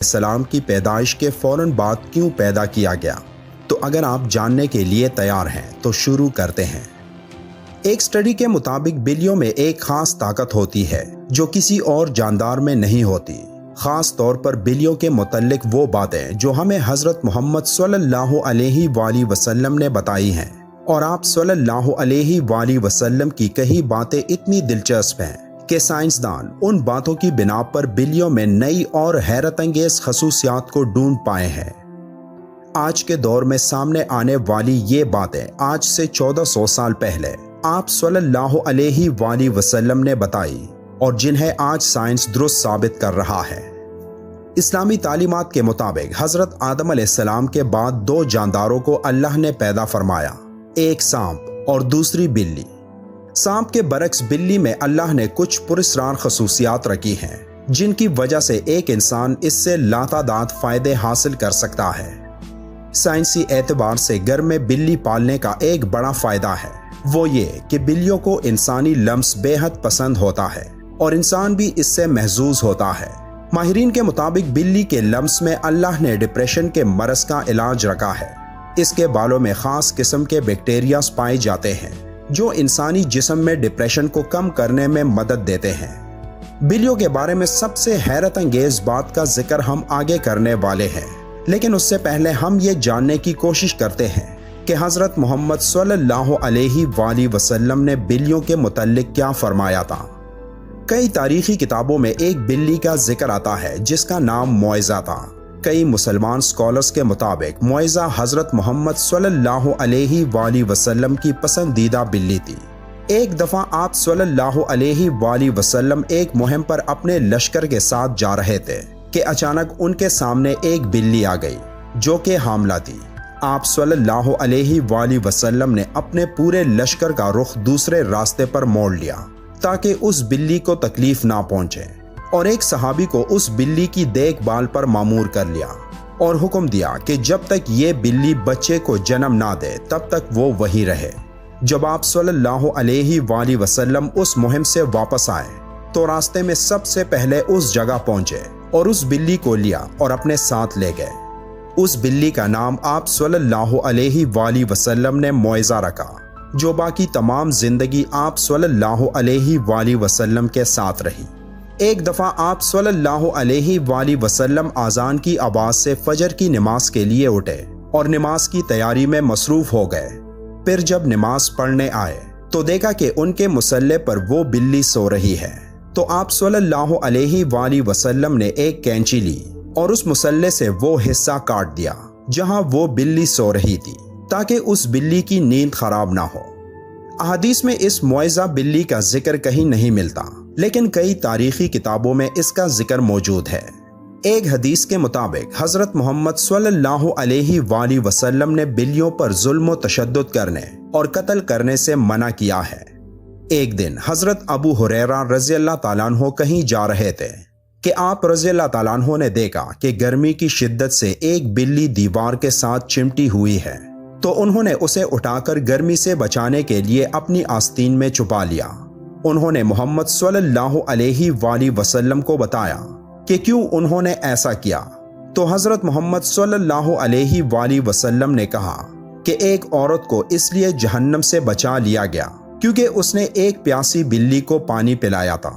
السلام کی پیدائش کے فوراً بعد کیوں پیدا کیا گیا؟ تو اگر آپ جاننے کے لیے تیار ہیں تو شروع کرتے ہیں۔ ایک سٹڈی کے مطابق بلیوں میں ایک خاص طاقت ہوتی ہے جو کسی اور جاندار میں نہیں ہوتی، خاص طور پر بلیوں کے متعلق وہ باتیں جو ہمیں حضرت محمد صلی اللہ علیہ وآلہ وسلم نے بتائی ہیں، اور آپ صلی اللہ علیہ وآلہ وسلم کی کئی باتیں اتنی دلچسپ ہیں کہ سائنسدان ان باتوں کی بنا پر بلیوں میں نئی اور حیرت انگیز خصوصیات کو ڈھونڈ پائے ہیں۔ آج کے دور میں سامنے آنے والی یہ باتیں آج سے 1400 سال پہلے آپ صلی اللہ علیہ وآلہ وسلم نے بتائی، اور جنہیں آج سائنس درست ثابت کر رہا ہے۔ اسلامی تعلیمات کے مطابق حضرت آدم علیہ السلام کے بعد 2 جانداروں کو اللہ نے پیدا فرمایا، ایک سانپ اور دوسری بلی۔ سانپ کے برعکس بلی میں اللہ نے کچھ پراسرار خصوصیات رکھی ہیں جن کی وجہ سے ایک انسان اس سے لاتعداد فائدے حاصل کر سکتا ہے۔ سائنسی اعتبار سے گھر میں بلی پالنے کا ایک بڑا فائدہ ہے، وہ یہ کہ بلیوں کو انسانی لمس بے حد پسند ہوتا ہے اور انسان بھی اس سے محظوظ ہوتا ہے۔ ماہرین کے مطابق بلی کے لمس میں اللہ نے ڈپریشن کے مرض کا علاج رکھا ہے۔ اس کے بالوں میں خاص قسم کے بیکٹیریاز پائے جاتے ہیں جو انسانی جسم میں ڈپریشن کو کم کرنے میں مدد دیتے ہیں۔ بلیوں کے بارے میں سب سے حیرت انگیز بات کا ذکر ہم آگے کرنے والے ہیں، لیکن اس سے پہلے ہم یہ جاننے کی کوشش کرتے ہیں کہ حضرت محمد صلی اللہ علیہ وآلہ وسلم نے بلیوں کے متعلق کیا فرمایا تھا۔ کئی تاریخی کتابوں میں ایک بلی کا ذکر آتا ہے جس کا نام معزہ تھا۔ کئی مسلمان سکالرز کے مطابق معزہ حضرت محمد صلی اللہ علیہ وآلہ وسلم کی پسندیدہ بلی تھی۔ ایک دفعہ آپ صلی اللہ علیہ وآلہ وسلم ایک مہم پر اپنے لشکر کے ساتھ جا رہے تھے کہ اچانک ان کے سامنے ایک بلی آ گئی جو کہ حاملہ تھی۔ آپ صلی اللہ علیہ وآلہ وسلم نے اپنے پورے لشکر کا رخ دوسرے راستے پر موڑ لیا تاکہ اس بلی کو تکلیف نہ پہنچے، اور ایک صحابی کو اس بلی کی دیکھ بھال پر مامور کر لیا اور حکم دیا کہ جب تک یہ بلی بچے کو جنم نہ دے تب تک وہ وہی رہے۔ جب آپ صلی اللہ علیہ وآلہ وسلم اس مہم سے واپس آئے تو راستے میں سب سے پہلے اس جگہ پہنچے اور اس بلی کو لیا اور اپنے ساتھ لے گئے۔ اس بلی کا نام آپ صلی اللہ علیہ وآلہ وسلم نے معزہ رکھا، جو باقی تمام زندگی آپ صلی اللہ علیہ وآلہ وسلم کے ساتھ رہی۔ ایک دفعہ آپ صلی اللہ علیہ وآلہ وسلم اذان کی آواز سے فجر کی نماز کے لیے اٹھے اور نماز کی تیاری میں مصروف ہو گئے۔ پھر جب نماز پڑھنے آئے تو دیکھا کہ ان کے مصلے پر وہ بلی سو رہی ہے، تو آپ صلی اللہ علیہ وآلہ وسلم نے ایک کینچی لی اور اس مصلے سے وہ حصہ کاٹ دیا جہاں وہ بلی سو رہی تھی تاکہ اس بلی کی نیند خراب نہ ہو۔ احادیث میں اس معزہ بلی کا ذکر کہیں نہیں ملتا، لیکن کئی تاریخی کتابوں میں اس کا ذکر موجود ہے۔ ایک حدیث کے مطابق حضرت محمد صلی اللہ علیہ وآلہ وسلم نے بلیوں پر ظلم و تشدد کرنے اور قتل کرنے سے منع کیا ہے۔ ایک دن حضرت ابو ہریرہ رضی اللہ تعالیٰ عنہ کہیں جا رہے تھے کہ آپ رضی اللہ تعالیٰ عنہ نے دیکھا کہ گرمی کی شدت سے ایک بلی دیوار کے ساتھ چمٹی ہوئی ہے، تو انہوں نے اسے اٹھا کر گرمی سے بچانے کے لیے اپنی آستین میں چھپا لیا۔ انہوں نے محمد صلی اللہ علیہ وآلہ وسلم کو بتایا کہ کیوں انہوں نے ایسا کیا، تو حضرت محمد صلی اللہ علیہ وآلہ وسلم نے کہا کہ ایک عورت کو اس لیے جہنم سے بچا لیا گیا کیونکہ اس نے ایک پیاسی بلی کو پانی پلایا تھا۔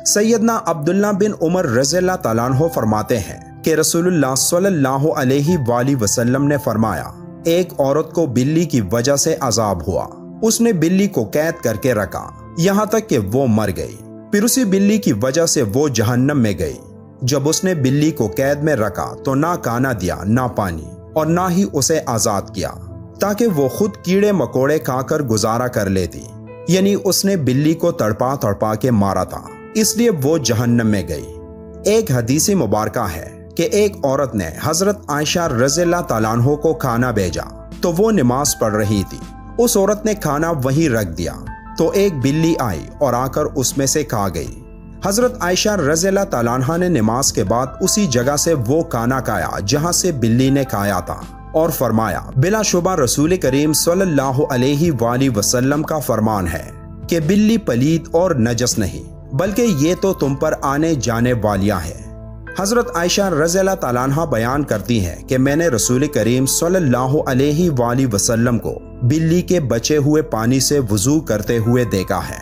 سیدنا عبداللہ بن عمر رضی اللہ تعالیٰ عنہ فرماتے ہیں کہ رسول اللہ صلی اللہ علیہ وآلہ وسلم نے فرمایا، ایک عورت کو بلی کی وجہ سے عذاب ہوا، اس نے بلی کو قید کر کے رکھا یہاں تک کہ وہ مر گئی، پھر اسی بلی کی وجہ سے وہ جہنم میں گئی۔ جب اس نے بلی کو قید میں رکھا تو نہ کھانا دیا، نہ پانی، اور نہ ہی اسے آزاد کیا تاکہ وہ خود کیڑے مکوڑے کھا کر گزارا کر لیتی، یعنی اس نے بلی کو تڑپا تڑپا کے مارا تھا، اس لیے وہ جہنم میں گئی۔ ایک حدیث مبارکہ ہے کہ ایک عورت نے حضرت عائشہ رضی اللہ تعالیٰ عنہ کو کھانا بھیجا تو وہ نماز پڑھ رہی تھی۔ اس عورت نے کھانا وہیں رکھ دیا تو ایک بلی آئی اور آ کر اس میں سے کھا گئی۔ حضرت عائشہ رضی اللہ تعالیٰ عنہ نے نماز کے بعد اسی جگہ سے وہ کھانا کھایا جہاں سے بلی نے کھایا تھا، اور فرمایا، بلا شبہ رسول کریم صلی اللہ علیہ وآلہ وسلم کا فرمان ہے کہ بلی پلید اور نجس نہیں، بلکہ یہ تو تم پر آنے جانے والیاں ہیں۔ حضرت عائشہ رضی اللہ تعالیٰ عنہا بیان کرتی ہیں کہ میں نے رسول کریم صلی اللہ علیہ وآلہ وسلم کو بلی کے بچے ہوئے پانی سے وضو کرتے ہوئے دیکھا ہے۔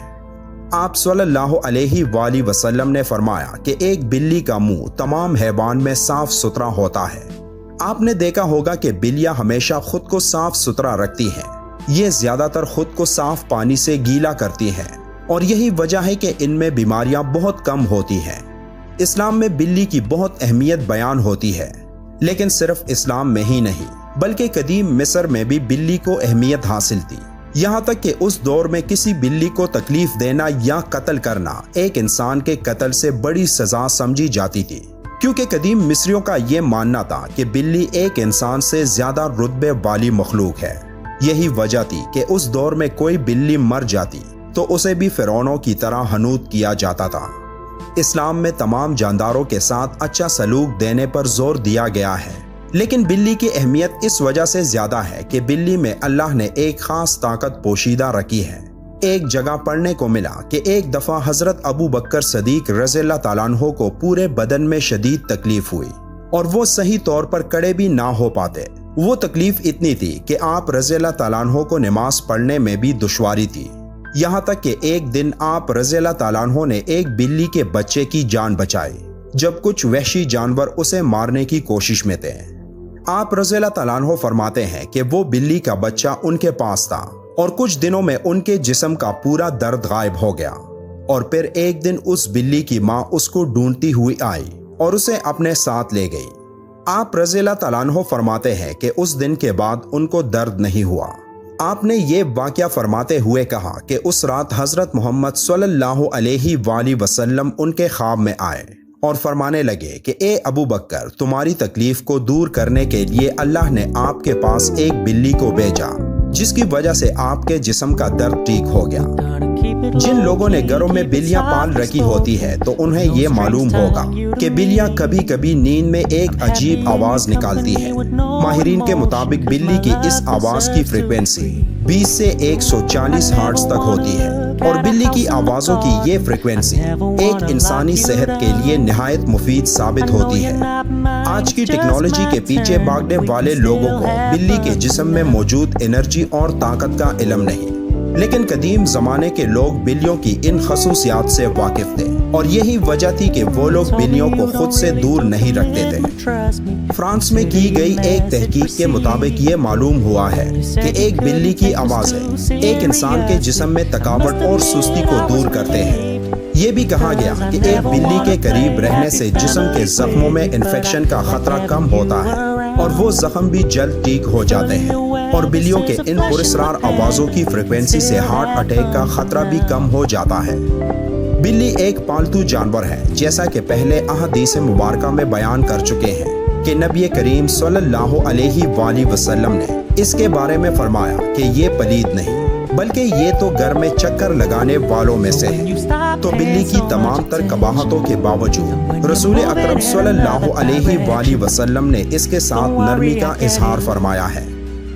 آپ صلی اللہ علیہ وآلہ وسلم نے فرمایا کہ ایک بلی کا منہ تمام حیوان میں صاف ستھرا ہوتا ہے۔ آپ نے دیکھا ہوگا کہ بلیاں ہمیشہ خود کو صاف ستھرا رکھتی ہیں۔ یہ زیادہ تر خود کو صاف پانی سے گیلا کرتی ہیں اور یہی وجہ ہے کہ ان میں بیماریاں بہت کم ہوتی ہیں۔ اسلام میں بلی کی بہت اہمیت بیان ہوتی ہے، لیکن صرف اسلام میں ہی نہیں بلکہ قدیم مصر میں بھی بلی کو اہمیت حاصل تھی، یہاں تک کہ اس دور میں کسی بلی کو تکلیف دینا یا قتل کرنا ایک انسان کے قتل سے بڑی سزا سمجھی جاتی تھی، کیونکہ قدیم مصریوں کا یہ ماننا تھا کہ بلی ایک انسان سے زیادہ رتبے والی مخلوق ہے۔ یہی وجہ تھی کہ اس دور میں کوئی بلی مر جاتی تو اسے بھی فرعونوں کی طرح حنوط کیا جاتا تھا۔ اسلام میں تمام جانداروں کے ساتھ اچھا سلوک دینے پر زور دیا گیا ہے، لیکن بلی کی اہمیت اس وجہ سے زیادہ ہے کہ بلی میں اللہ نے ایک خاص طاقت پوشیدہ رکھی ہے۔ ایک جگہ پڑھنے کو ملا کہ ایک دفعہ حضرت ابو بکر صدیق رضی اللہ تعالیٰ عنہ کو پورے بدن میں شدید تکلیف ہوئی اور وہ صحیح طور پر کھڑے بھی نہ ہو پاتے۔ وہ تکلیف اتنی تھی کہ آپ رضی اللہ تعالیٰ عنہ کو نماز پڑھنے میں بھی دشواری تھی، یہاں تک کہ ایک دن آپ رضی اللہ تعالیٰ عنہ نے ایک بلی کے بچے کی جان بچائی جب کچھ وحشی جانور اسے مارنے کی کوشش میں تھے۔ آپ رضی اللہ تعالیٰ عنہ فرماتے ہیں کہ وہ بلی کا بچہ ان کے پاس تھا اور کچھ دنوں میں ان کے جسم کا پورا درد غائب ہو گیا، اور پھر ایک دن اس بلی کی ماں اس کو ڈھونڈتی ہوئی آئی اور اسے اپنے ساتھ لے گئی۔ آپ رضی اللہ تعالیٰ عنہ فرماتے ہیں کہ اس دن کے بعد ان کو درد نہیں ہوا۔ آپ نے یہ واقعہ فرماتے ہوئے کہا کہ اس رات حضرت محمد صلی اللہ علیہ وآلہ وسلم ان کے خواب میں آئے اور فرمانے لگے کہ اے ابو بکر، تمہاری تکلیف کو دور کرنے کے لیے اللہ نے آپ کے پاس ایک بلی کو بھیجا جس کی وجہ سے آپ کے جسم کا درد ٹھیک ہو گیا۔ جن لوگوں نے گھروں میں بلیاں پال رکھی ہوتی ہے تو انہیں یہ معلوم ہوگا کہ بلیاں کبھی کبھی نیند میں ایک عجیب آواز نکالتی ہیں۔ ماہرین کے مطابق بلی کی اس آواز کی فریکوینسی 20 سے 140 ہرٹز تک ہوتی ہے، اور بلی کی آوازوں کی یہ فریکوینسی ایک انسانی صحت کے لیے نہایت مفید ثابت ہوتی ہے۔ آج کی ٹیکنالوجی کے پیچھے بھاگنے والے لوگوں کو بلی کے جسم میں موجود انرجی اور طاقت کا علم نہیں، لیکن قدیم زمانے کے لوگ بلیوں کی ان خصوصیات سے واقف تھے، اور یہی وجہ تھی کہ وہ لوگ بلیوں کو خود سے دور نہیں رکھتے تھے۔ فرانس میں کی گئی ایک تحقیق کے مطابق یہ معلوم ہوا ہے کہ ایک بلی کی آوازیں ایک انسان کے جسم میں تھکاوٹ اور سستی کو دور کرتے ہیں۔ یہ بھی کہا گیا کہ ایک بلی کے قریب رہنے سے جسم کے زخموں میں انفیکشن کا خطرہ کم ہوتا ہے اور وہ زخم بھی جلد ٹھیک ہو جاتے ہیں، اور بلیوں کے ان پراسرار آوازوں کی فریکوینسی سے ہارٹ اٹیک کا خطرہ بھی کم ہو جاتا ہے۔ بلی ایک پالتو جانور ہے، جیسا کہ پہلے احادیث مبارکہ میں بیان کر چکے ہیں کہ نبی کریم صلی اللہ علیہ وآلہ وسلم نے اس کے بارے میں فرمایا کہ یہ پلید نہیں بلکہ یہ تو گھر میں چکر لگانے والوں میں سے ہے۔ تو بلی کی تمام تر قباحتوں کے باوجود رسول اکرم صلی اللہ علیہ وآلہ وسلم نے اس کے ساتھ نرمی کا اظہار فرمایا ہے۔